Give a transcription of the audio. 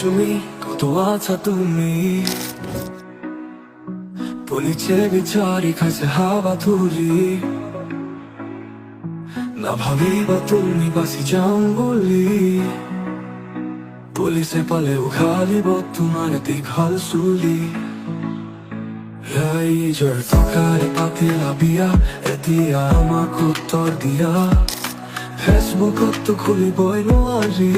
তুমি কত আছা তুমি policie বিচারি খাইছে হাওয়া ধুলি না ভাবিবা তুমি বাসি যাম বলি পুলিশে পালে উঘালিব তোমাৰ দীঘল চুলি ৰাইজৰ টকাৰে পাতিলা বিয়া এতিয়া আমাক উত্তৰ দিয়া ফেচবুকততো খুলিবই নোৱাৰি